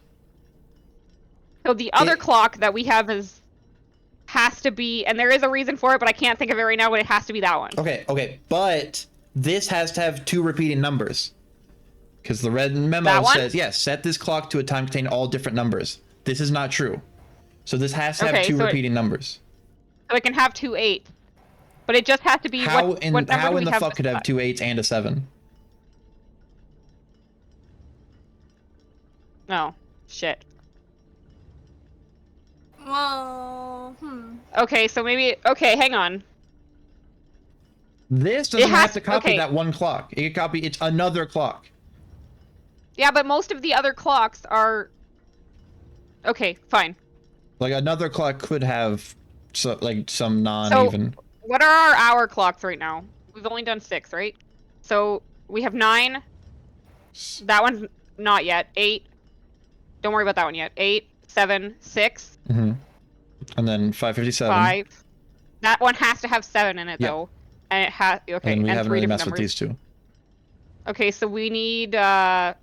So the other It- clock that we have has to be, and there is a reason for it, but I can't think of it right now, but it has to be that one. Okay, but this has to have 2 repeating numbers. Because the red memo That one? says, yes, set this clock to a time containing all different numbers. This is not true. So this has to have Okay, 2 so it- repeating numbers. So it can have 2 8. But it just has to be How what in number how do in we the have fuck could it have specified? 2 8s and a 7? Oh, shit. Well, Okay, so maybe. Okay, hang on. This doesn't has- have to copy okay. that one clock. It can copy it's another clock. Yeah, but most of the other clocks are. Okay, fine. Like another clock could have some non-even. What are our hour clocks right now? We've only done 6, right? So we have 9. That one's not yet. 8. Don't worry about that one yet. 8, 7, 6, Mm-hmm. And then 557. 5. That one has to have 7 in it Yeah. though. And it has okay, And we and haven't 3 really different messed with numbers. these two. Okay, so we need a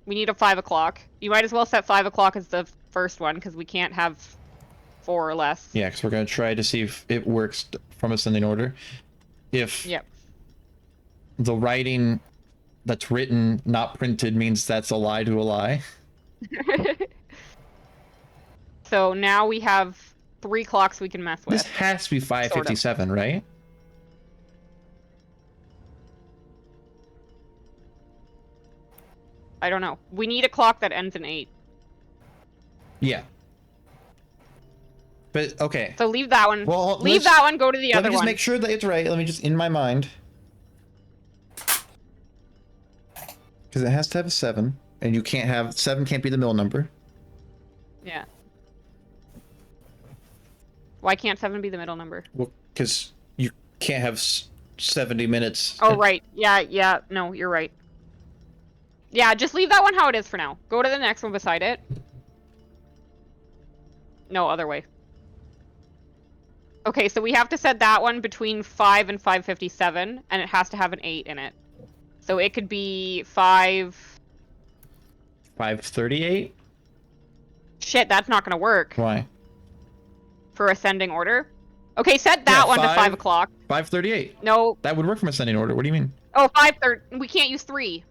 5 o'clock. You might as well set 5 o'clock as the first one because we can't have 4 or less. Yeah, because we're gonna try to see if it works from ascending order. If Yep. the writing that's written, not printed, means that's a lie to a lie. So now we have 3 clocks we can mess with. This has to be 557, right? I don't know. We need a clock that ends in 8. Yeah. But okay. So leave that one. Well, leave that one. Go to the Let other me just one. make sure that it's right. Let me just in my mind. Because it has to have a 7, and you can't have 7 can't be the middle number. Yeah. Why can't 7 be the middle number? Well, because you can't have 70 minutes. Oh, right. Yeah. No, you're right. Yeah, just leave that one how it is for now. Go to the next one beside it. No, other way. Okay, so we have to set that one between 5 and 557, and it has to have an 8 in it. So it could be 538? Shit, that's not gonna work Why? for ascending order. Okay, set that one to 5 o'clock. 538. No. That would work from ascending order. What do you mean? Oh, 5:30. We can't use 3.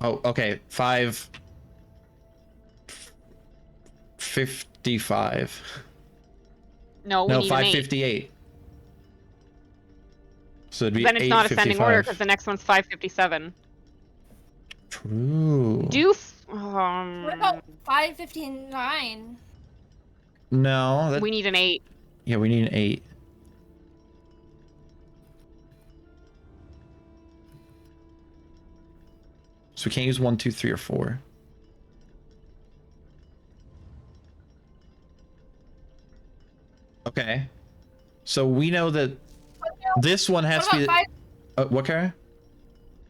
Oh, okay. 555. No, we No, need an 8. 558. So it'd be Then it's not ascending order because 8:55. the next one's 557. True. what about 559? No, that, We need an 8. yeah, we need an 8. So we can't use 1, 2, 3, or 4. Okay. So we know that this one has What to be. about, What, Kara?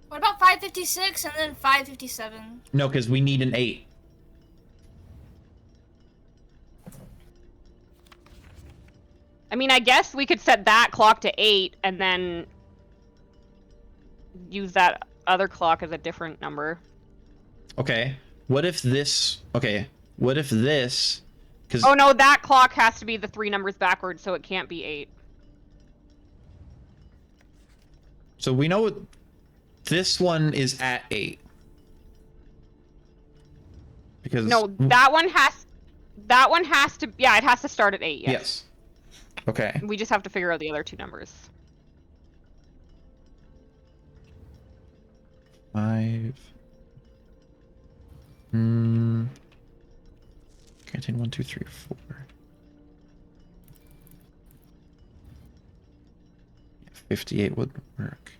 what about 556 and then 557? No, because we need an 8. I mean, I guess we could set that clock to 8 and then use that other clock as a different number. Okay. What if this? Okay. What if this? Because Oh no, that clock has to be the 3 numbers backwards, so it can't be 8. so we know this one is at 8. Because No, that one has to, yeah, it has to start at 8, yes. yes. Okay. We just have to figure out the other 2 numbers. 5. Contain 1, 2, 3, 4. 58 would work.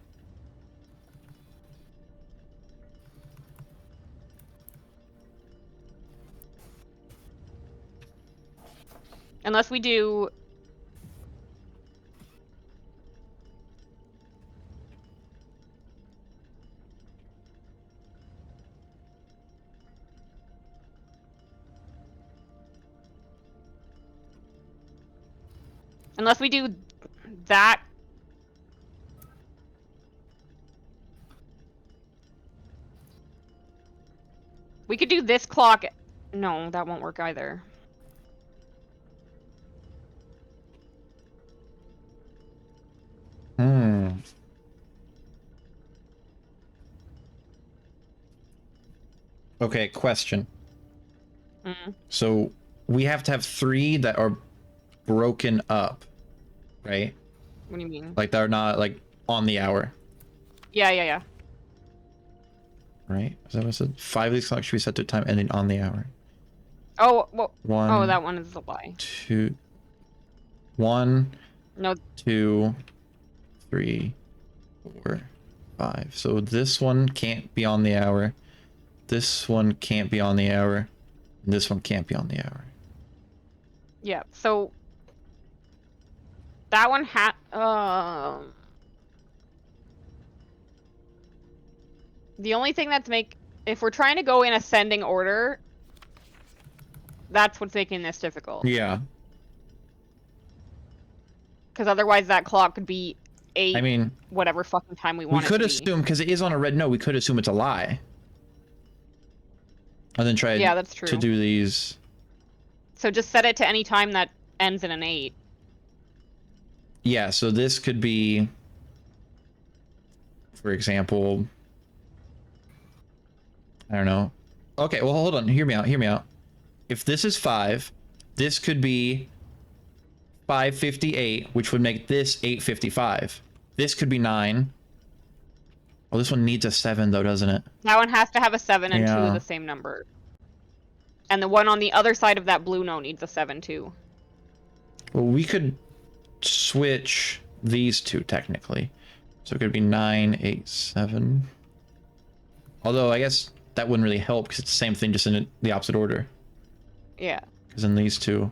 Unless we do... Unless we do that... We could do this clock... No, that won't work either. Okay, question. Mm. So we have to have 3 that are broken up, right? What do you mean? Like they're not like on the hour. Yeah. right? Is that what I said? 5 of these clocks should be set to a time ending on the hour. Oh, well, 1, oh, that one is a lie. 2, 1, No, 2, 3, 4, 5. So this one can't be on the hour. This one can't be on the hour. And this one can't be on the hour. yeah. So that one the only thing that's if we're trying to go in ascending order, that's what's making this difficult. Yeah. Because otherwise that clock could be 8, I mean, whatever fucking time we we want it could to be. assume, because it is on a red note, we could assume it's a lie. And then try Yeah, that's true. to do these. So just set it to any time that ends in an 8. Yeah, so this could be, for example, I don't know. Okay, well, hold on. Hear me out. Hear me out. If this is 5, this could be 5:58, which would make this 8:55. This could be 9. Oh, this one needs a 7, though, doesn't it? That one has to have a 7 and 2 Yeah. of the same number. And the one on the other side of that blue note needs a 7 too. Well, we could switch these two, technically. So it could be 9, 8, 7. Although, I guess that wouldn't really help, because it's the same thing, just in the opposite order. Yeah. Because in these two...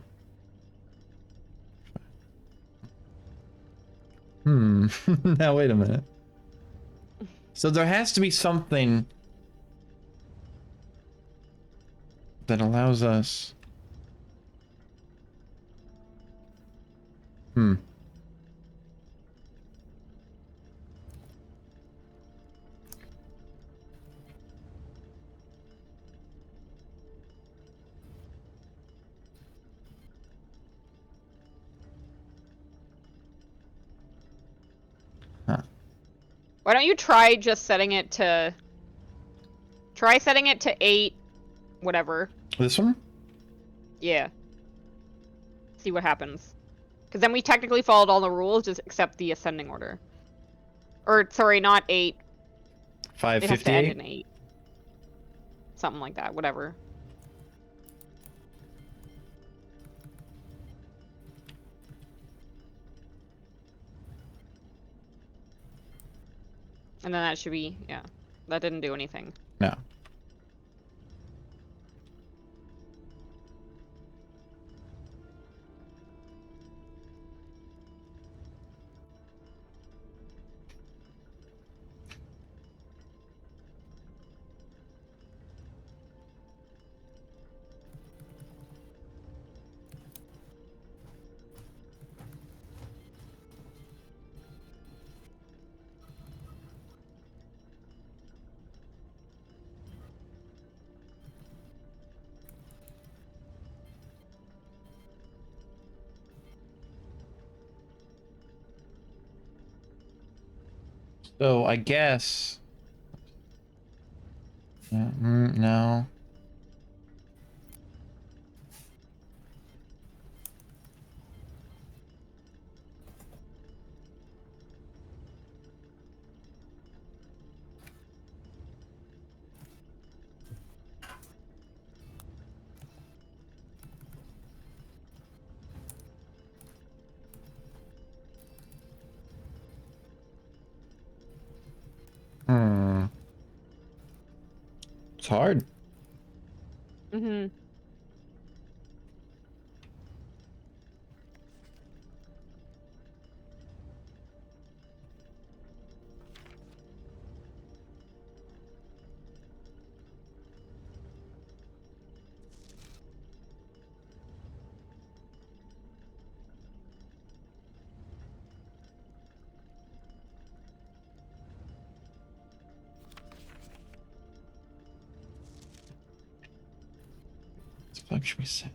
Now, wait a minute. So there has to be something that allows us... Why don't you try just setting it to... Try setting it to 8, whatever. This one? Yeah. See what happens. Because then we technically followed all the rules, just except the ascending order. Or, sorry, not 8. It has to end 5:58? in 8. Something like that, whatever. And then that should be, yeah. That didn't do anything. No. So I guess. No. It's hard. Mm-hmm. What should we say?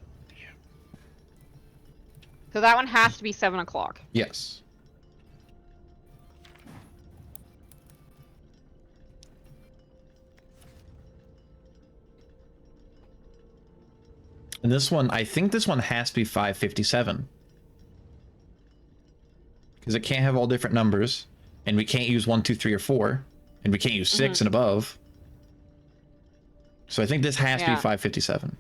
So that one has to be 7 o'clock. Yes. And this one, I think this one has to be 5:57. Because it can't have all different numbers. And we can't use 1, 2, 3, or 4. And we can't use 6 and above. So I think this has to be Yeah. 557.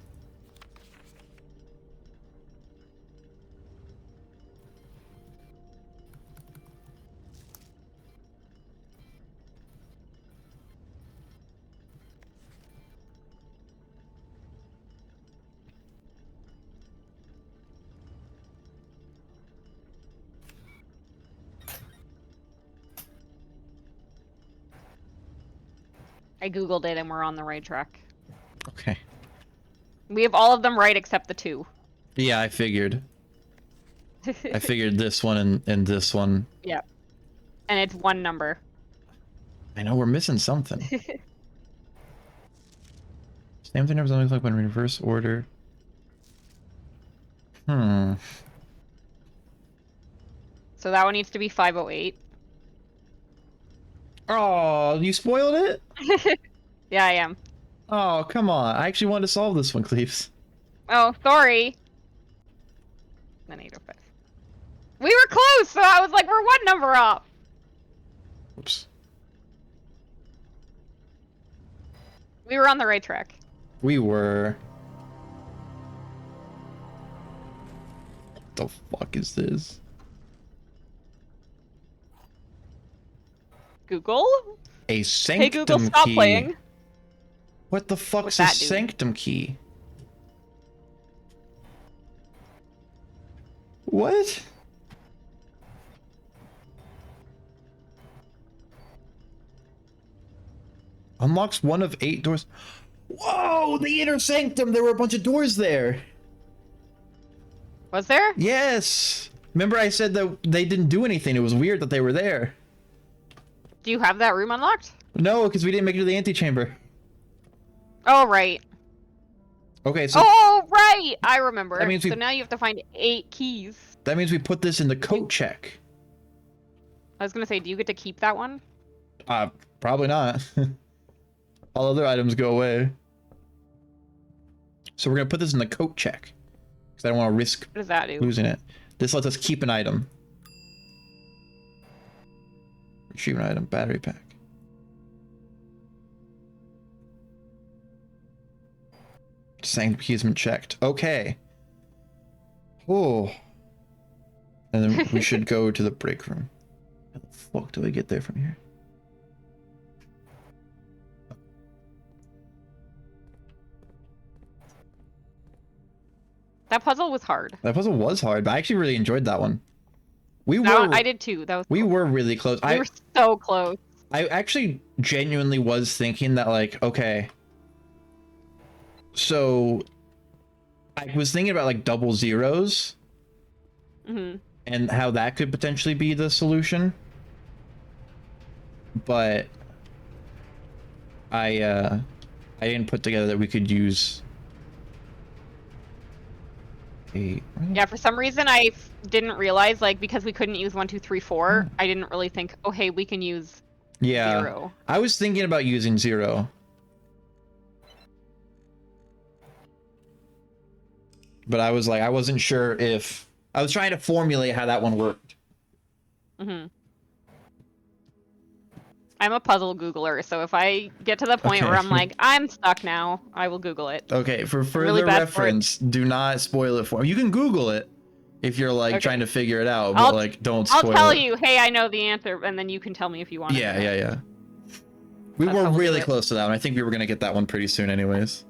I googled it and we're on the right track. Okay. We have all of them right except the 2. Yeah, I figured. I figured this one and this one. Yeah. And it's 1 number. I know we're missing something. Same thing never like when in reverse order. Hmm. So that one needs to be 508. Oh, you spoiled it? Yeah, I am. Oh, come on. I actually wanted to solve this one, Cleaves. Oh, sorry. Then 805. We were close, so I was like, we're 1 number up. Oops. We were on the right track. We were. What the fuck is this? Google? A Hey sanctum Google, stop key. playing. What the fuck's What's a that do? sanctum key? What? Unlocks 1 of 8 doors. Whoa, the inner sanctum! There were a bunch of doors there. Was there? Yes. Remember I said that they didn't do anything. It was weird that they were there. Do you have that room unlocked? No, because we didn't make it to the antechamber. Oh, right. Okay, so Oh, right! I remember. That means so we- now you have to find 8 keys. that means we put this in the coat check. I was gonna say, do you get to keep that one? Probably not. All other items go away. So we're gonna put this in the coat check. Because I don't want to risk What does that do? losing it. This lets us keep an item. Retrieve an item, battery pack. Sanctum key has been checked. Okay. Oh. And then we should go to the break room. How the fuck do I get there from here? That puzzle was hard. That puzzle was hard, but I actually really enjoyed that one. We That were one, I did too. That was we cool. were really close. We were so close. I actually genuinely was thinking that, like, okay. So I was thinking about like double zeros Hmm. and how that could potentially be the solution. But I didn't put together that we could use a Yeah, for some reason I didn't realize, like, because we couldn't use 1, 2, 3, 4, I didn't really think, oh, hey, we can use yeah. 0. I was thinking about using 0. But I was like, I wasn't sure if I was trying to formulate how that one worked. Hmm. I'm a puzzle Googler, so if I get to the point Okay. where I'm like, I'm stuck now, I will Google it. Okay, for further really bad for it. reference, do not spoil it for me. You can Google it if you're like Okay. trying to figure it out, but I'll- like don't I'll spoil tell it. you, hey, I know the answer, and then you can tell me if you want Yeah, to. yeah, yeah. We That's were how we'll do really it. close to that one. I think we were gonna get that one pretty soon anyways.